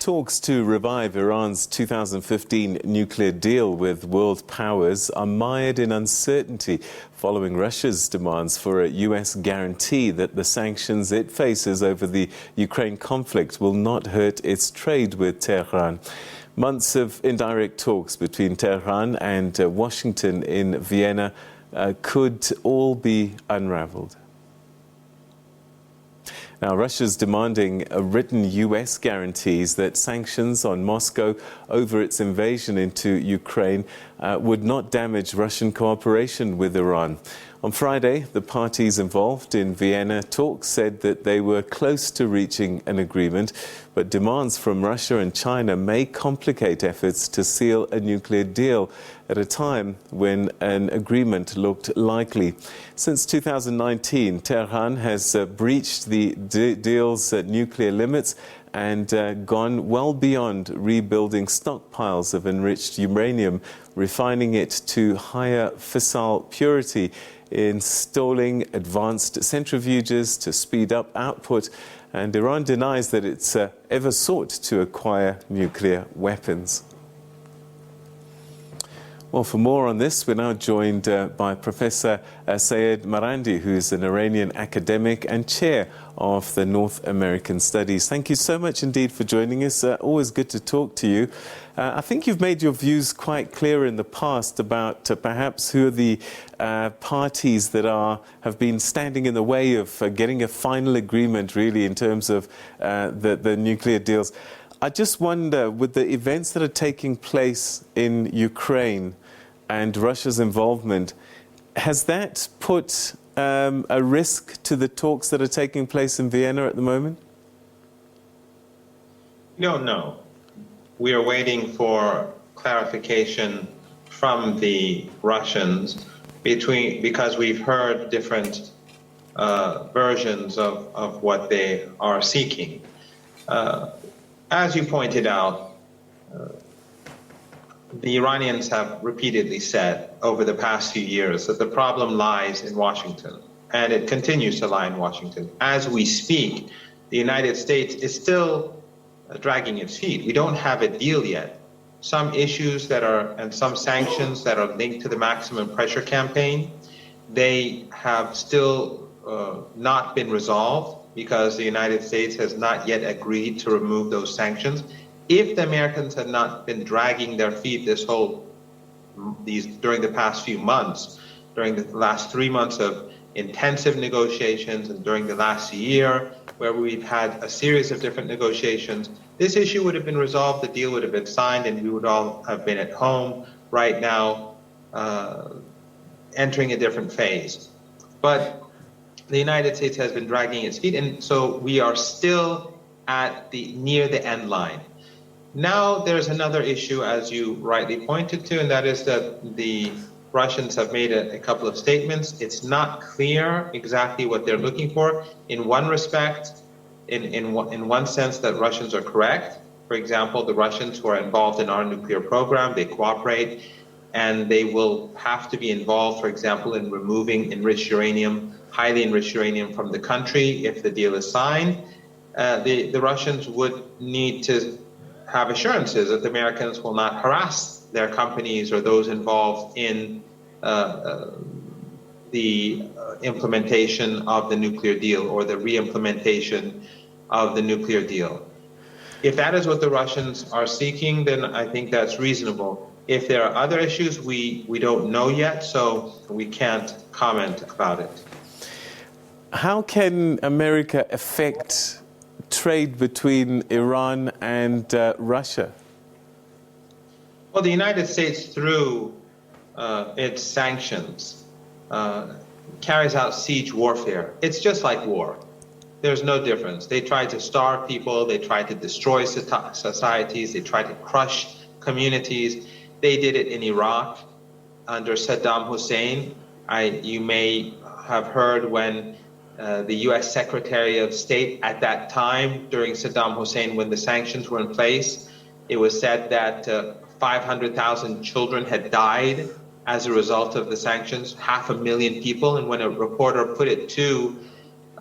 Talks to revive Iran's 2015 nuclear deal with world powers are mired in uncertainty following Russia's demands for a U.S. guarantee that the sanctions it faces over the Ukraine conflict will not hurt its trade with Tehran. Months of indirect talks between Tehran and Washington in Vienna could all be unravelled. Now, Russia's demanding written U.S. guarantees that sanctions on Moscow over its invasion into Ukraine would not damage Russian cooperation with Iran. On Friday, the parties involved in Vienna talks said that they were close to reaching an agreement, but demands from Russia and China may complicate efforts to seal a nuclear deal at a time when an agreement looked likely. Since 2019, Tehran has breached the deal's nuclear limits and gone well beyond rebuilding stockpiles of enriched uranium, refining it to higher fissile purity, installing advanced centrifuges to speed up output, and Iran denies that it's ever sought to acquire nuclear weapons. Well, for more on this, we're now joined by Professor Seyed Marandi, who's an Iranian academic and chair of the North American Studies. Thank you so much indeed for joining us. Always good to talk to you. I think you've made your views quite clear in the past about perhaps who are the parties that have been standing in the way of getting a final agreement, really, in terms of the nuclear deals. I just wonder, with the events that are taking place in Ukraine and Russia's involvement, has that put a risk to the talks that are taking place in Vienna at the moment? No. We are waiting for clarification from the Russians because we've heard different versions of what they are seeking. As you pointed out, the Iranians have repeatedly said over the past few years that the problem lies in Washington, and it continues to lie in Washington. As we speak, the United States is still dragging its feet. We don't have a deal yet. Some issues and some sanctions that are linked to the maximum pressure campaign, they have still not been resolved because the United States has not yet agreed to remove those sanctions. If the Americans had not been dragging their feet during the past few months, during the last 3 months of intensive negotiations and during the last year where we've had a series of different negotiations, this issue would have been resolved, the deal would have been signed, and we would all have been at home right now entering a different phase. But the United States has been dragging its feet, and so we are still near the end line. Now there's another issue, as you rightly pointed to, and that is that the Russians have made a couple of statements. It's not clear exactly what they're looking for. In one respect, in one sense, that Russians are correct. For example, the Russians who are involved in our nuclear program, they cooperate, and they will have to be involved, for example, in removing enriched uranium, highly enriched uranium from the country if the deal is signed. The Russians would need to have assurances that the Americans will not harass their companies or those involved in the implementation of the nuclear deal or the re-implementation of the nuclear deal. If that is what the Russians are seeking, then I think that's reasonable. If there are other issues, we don't know yet, so we can't comment about it. How can America affect trade between Iran and Russia? Well, the United States, through its sanctions, carries out siege warfare. It's just like war. There's no difference. They try to starve people. They try to destroy societies. They try to crush communities. They did it in Iraq under Saddam Hussein. You may have heard when the U.S. Secretary of State at that time, during Saddam Hussein, when the sanctions were in place, it was said that 500,000 children had died as a result of the sanctions, 500,000 people. And when a reporter put it to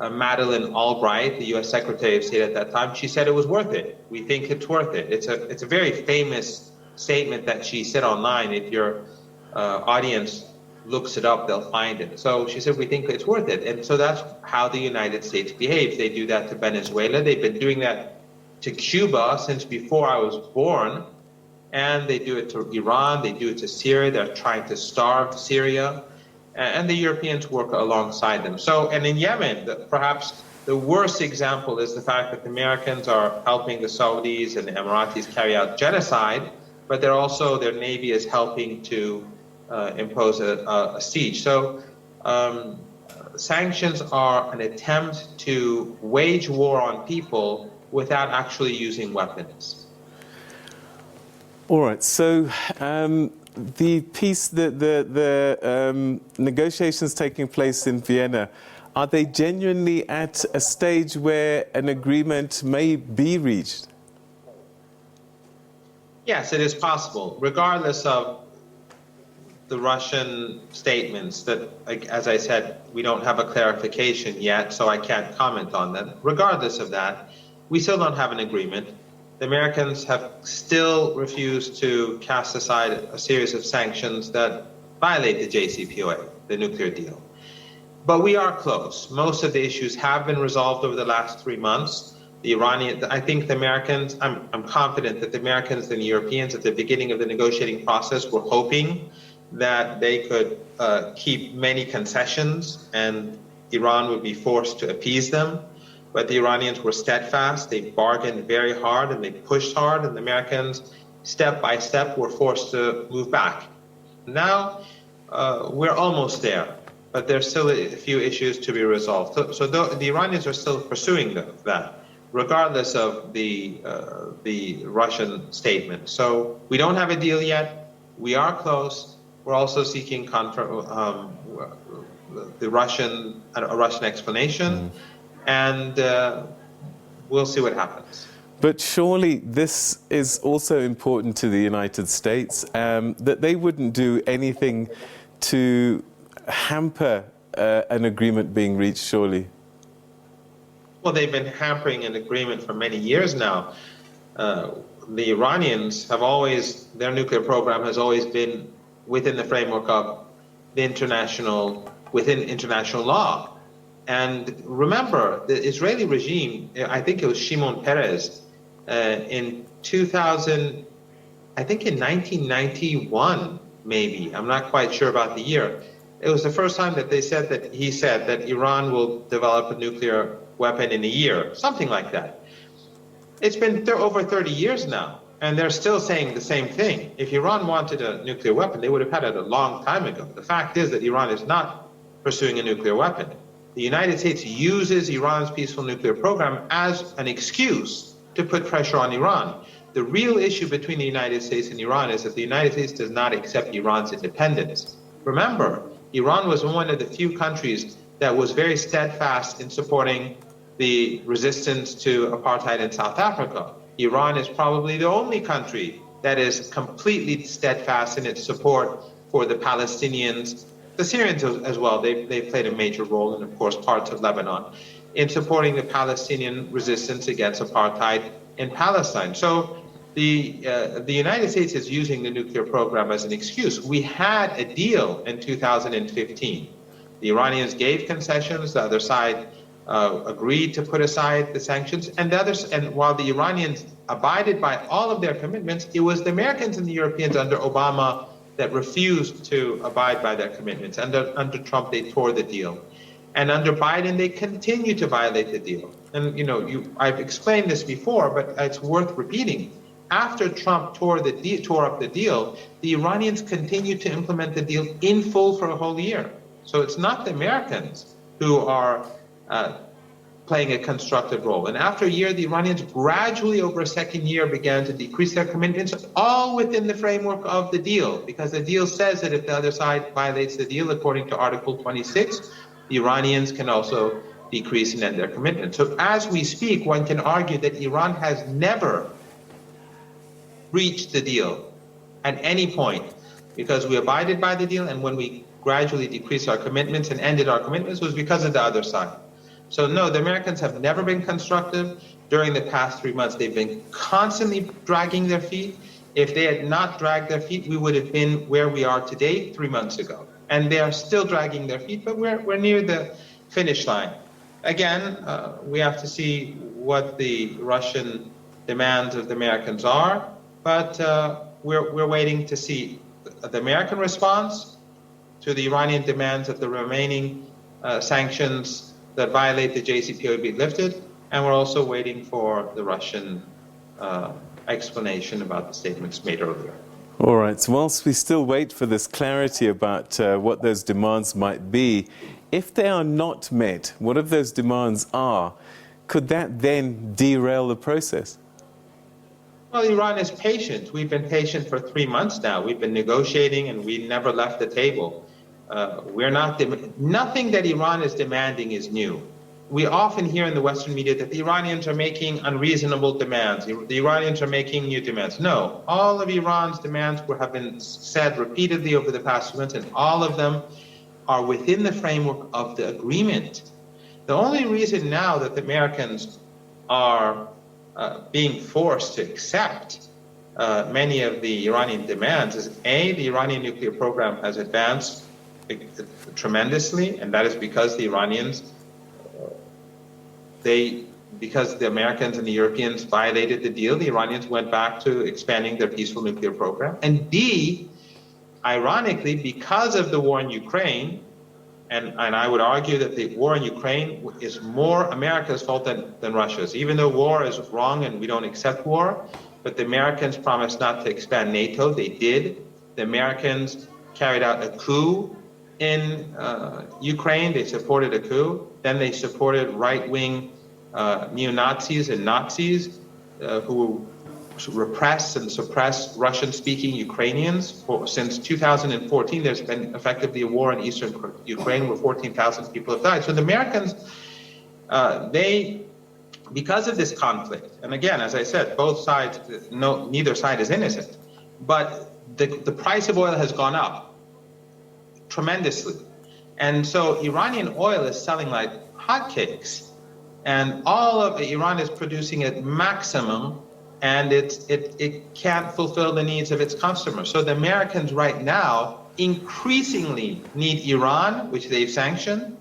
Madeleine Albright, the U.S. Secretary of State at that time, she said it was worth it. We think it's worth it. It's a very famous statement that she said online. If your audience looks it up, they'll find it. So she said, we think it's worth it. And so that's how the United States behaves. They do that to Venezuela. They've been doing that to Cuba since before I was born. And they do it to Iran. They do it to Syria. They're trying to starve Syria. And the Europeans work alongside them. So, and in Yemen, perhaps the worst example is the fact that the Americans are helping the Saudis and the Emiratis carry out genocide, but they're also, their navy is helping to impose a siege. So sanctions are an attempt to wage war on people without actually using weapons. All right, so the peace, the negotiations taking place in Vienna, are they genuinely at a stage where an agreement may be reached? Yes, it is possible, regardless of the Russian statements that, as I said, we don't have a clarification yet, so I can't comment on them. Regardless of that, we still don't have an agreement. The Americans have still refused to cast aside a series of sanctions that violate the JCPOA, the nuclear deal. But we are close. Most of the issues have been resolved over the last 3 months. The Iranian, I think the Americans, I'm confident that the Americans and the Europeans at the beginning of the negotiating process were hoping that they could keep many concessions and Iran would be forced to appease them. But the Iranians were steadfast. They bargained very hard and they pushed hard, and the Americans, step by step, were forced to move back. Now we're almost there, but there's still a few issues to be resolved. So the Iranians are still pursuing that, regardless of the Russian statement. So we don't have a deal yet. We are close. We're also seeking a Russian explanation. And we'll see what happens. But surely this is also important to the United States, that they wouldn't do anything to hamper an agreement being reached, surely? Well, they've been hampering an agreement for many years now. The Iranians have always, their nuclear program has always been within the framework of the within international law. And remember, the Israeli regime, I think it was Shimon Peres, in 2000, I think in 1991, maybe, I'm not quite sure about the year, it was the first time that he said that Iran will develop a nuclear weapon in a year, something like that. It's been over 30 years now, and they're still saying the same thing. If Iran wanted a nuclear weapon, they would have had it a long time ago. The fact is that Iran is not pursuing a nuclear weapon. The United States uses Iran's peaceful nuclear program as an excuse to put pressure on Iran. The real issue between the United States and Iran is that the United States does not accept Iran's independence. Remember, Iran was one of the few countries that was very steadfast in supporting the resistance to apartheid in South Africa. Iran is probably the only country that is completely steadfast in its support for the Palestinians, the Syrians as well. They played a major role, and of course parts of Lebanon, in supporting the Palestinian resistance against apartheid in Palestine. So the United States is using the nuclear program as an excuse. We had a deal in 2015. The Iranians gave concessions. The other side agreed to put aside the sanctions, and while the Iranians abided by all of their commitments, it was the Americans and the Europeans under Obama that refused to abide by their commitments. Under Trump, they tore the deal. And under Biden, they continue to violate the deal. And I've explained this before, but it's worth repeating. After Trump tore up the deal, the Iranians continued to implement the deal in full for a whole year. So it's not the Americans who are playing a constructive role. And after a year, the Iranians gradually, over a second year, began to decrease their commitments, all within the framework of the deal, because the deal says that if the other side violates the deal, according to Article 26, the Iranians can also decrease and end their commitment. So as we speak, one can argue that Iran has never reached the deal at any point, because we abided by the deal, and when we gradually decreased our commitments and ended our commitments was because of the other side. So no, the Americans have never been constructive. During the past 3 months, they've been constantly dragging their feet. If they had not dragged their feet, we would have been where we are today 3 months ago. And they are still dragging their feet, but we're near the finish line. Again, we have to see what the Russian demands of the Americans are, but we're waiting to see the American response to the Iranian demands that the remaining sanctions that violate the JCPOA be lifted, and we're also waiting for the Russian explanation about the statements made earlier. All right, so whilst we still wait for this clarity about what those demands might be, if they are not met, whatever those demands are, could that then derail the process? Well, Iran is patient. We've been patient for 3 months now. We've been negotiating and we never left the table. Nothing that Iran is demanding is new. We often hear in the Western media that the Iranians are making unreasonable demands. The Iranians are making new demands. No, all of Iran's demands have been said repeatedly over the past 2 months, and all of them are within the framework of the agreement. The only reason now that the Americans are being forced to accept many of the Iranian demands is A, the Iranian nuclear program has advanced tremendously, and that is because the Iranians, because the Americans and the Europeans violated the deal, the Iranians went back to expanding their peaceful nuclear program. And B, ironically, because of the war in Ukraine, and I would argue that the war in Ukraine is more America's fault than Russia's. Even though war is wrong and we don't accept war, but the Americans promised not to expand NATO. They did. The Americans carried out a coup in Ukraine. They supported a coup. Then they supported right-wing neo-Nazis and Nazis who repress and suppress Russian-speaking Ukrainians. Since 2014, there's been effectively a war in eastern Ukraine where 14,000 people have died. So the Americans, because of this conflict, and again, as I said, both sides, neither side is innocent, but the price of oil has gone up tremendously. And so Iranian oil is selling like hotcakes, and all of Iran is producing at maximum, and it can't fulfill the needs of its customers. So the Americans right now increasingly need Iran, which they've sanctioned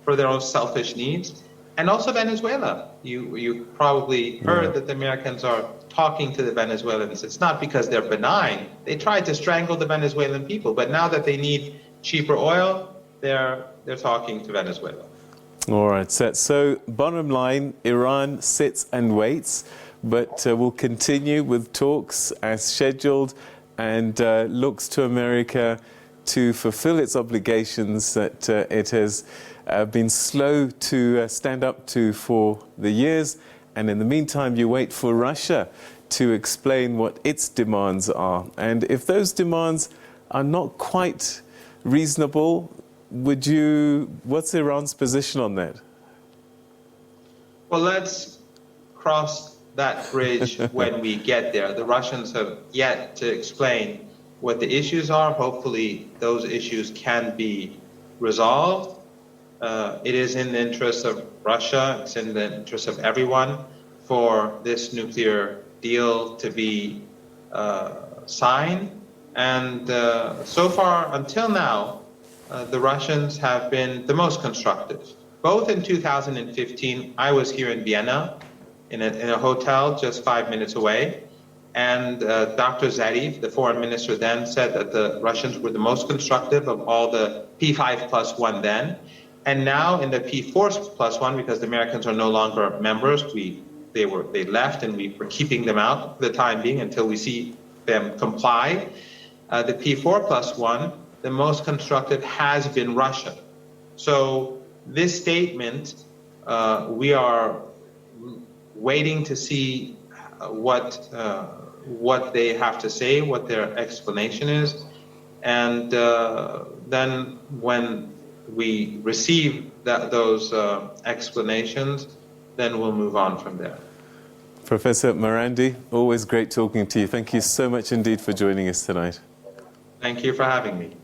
for their own selfish needs, and also Venezuela. You probably heard that the Americans are talking to the Venezuelans. It's not because they're benign. They tried to strangle the Venezuelan people, but now that they need cheaper oil, they're talking to Venezuela. All right, so bottom line, Iran sits and waits, but will continue with talks as scheduled and looks to America to fulfill its obligations that it has been slow to stand up to for the years. And in the meantime, you wait for Russia to explain what its demands are. And if those demands are not quite reasonable, what's Iran's position on that? Well, let's cross that bridge when we get there. The Russians have yet to explain what the issues are. Hopefully those issues can be resolved. It is in the interest of Russia, it's in the interest of everyone for this nuclear deal to be signed. And so far, until now, the Russians have been the most constructive. Both in 2015, I was here in Vienna in a hotel just 5 minutes away, and Dr. Zarif, the foreign minister then, said that the Russians were the most constructive of all the P5+1 then. And now in the P4+1, because the Americans are no longer members, they left and we were keeping them out for the time being until we see them comply. The P4+1, the most constructive has been Russia. So this statement, we are waiting to see what they have to say, what their explanation is, and then when we receive those explanations, then we'll move on from there. Professor Marandi, always great talking to you. Thank you so much indeed for joining us tonight. Thank you for having me.